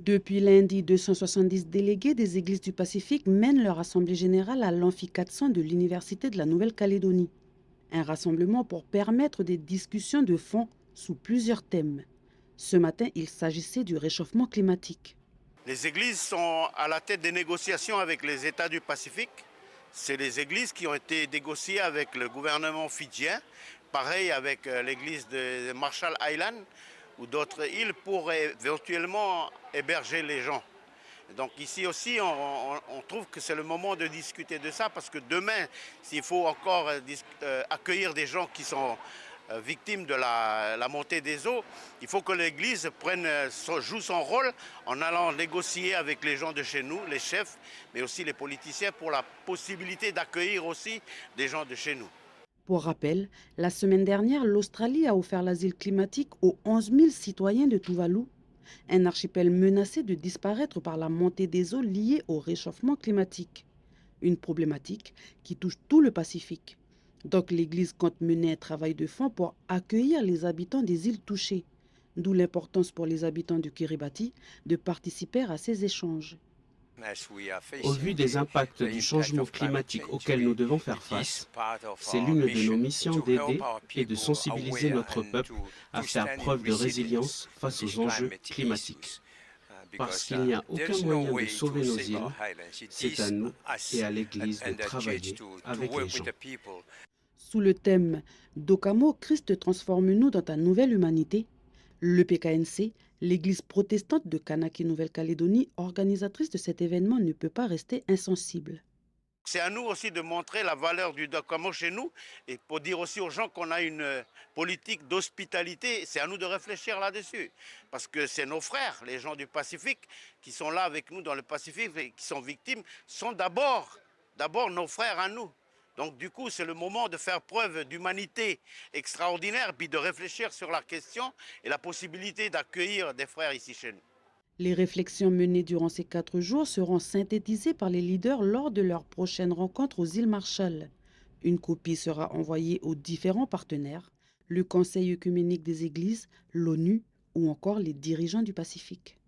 Depuis lundi, 270 délégués des églises du Pacifique mènent leur assemblée générale à l'Amphi 400 de l'Université de la Nouvelle-Calédonie. Un rassemblement pour permettre des discussions de fond sous plusieurs thèmes. Ce matin, il s'agissait du réchauffement climatique. Les églises sont à la tête des négociations avec les États du Pacifique. C'est les églises qui ont été négociées avec le gouvernement fidjien, pareil avec l'église de Marshall Island ou d'autres îles pour éventuellement héberger les gens. Donc ici aussi, on trouve que c'est le moment de discuter de ça parce que demain, s'il faut encore accueillir des gens qui sont victimes de la montée des eaux, il faut que l'Église joue son rôle en allant négocier avec les gens de chez nous, les chefs, mais aussi les politiciens pour la possibilité d'accueillir aussi des gens de chez nous. Pour rappel, la semaine dernière, l'Australie a offert l'asile climatique aux 11 000 citoyens de Tuvalu, un archipel menacé de disparaître par la montée des eaux liée au réchauffement climatique. Une problématique qui touche tout le Pacifique. Donc l'Église compte mener un travail de fond pour accueillir les habitants des îles touchées, d'où l'importance pour les habitants du Kiribati de participer à ces échanges. Au vu des impacts du changement climatique auquel nous devons faire face, c'est l'une de nos missions d'aider et de sensibiliser notre peuple à faire preuve de résilience face aux enjeux climatiques. Parce qu'il n'y a aucun moyen de sauver nos îles, c'est à nous et à l'Église de travailler avec les gens. Sous le thème Dokamo, Christ transforme-nous dans ta nouvelle humanité, le PKNC, l'Église protestante de Kanaki Nouvelle-Calédonie, organisatrice de cet événement, ne peut pas rester insensible. C'est à nous aussi de montrer la valeur du Dokamo chez nous et pour dire aussi aux gens qu'on a une politique d'hospitalité. C'est à nous de réfléchir là-dessus. Parce que c'est nos frères, les gens du Pacifique, qui sont là avec nous dans le Pacifique et qui sont victimes, sont d'abord nos frères à nous. Donc du coup, c'est le moment de faire preuve d'humanité extraordinaire, puis de réfléchir sur la question et la possibilité d'accueillir des frères ici chez nous. Les réflexions menées durant ces 4 jours seront synthétisées par les leaders lors de leur prochaine rencontre aux îles Marshall. Une copie sera envoyée aux différents partenaires, le Conseil œcuménique des Églises, l'ONU ou encore les dirigeants du Pacifique.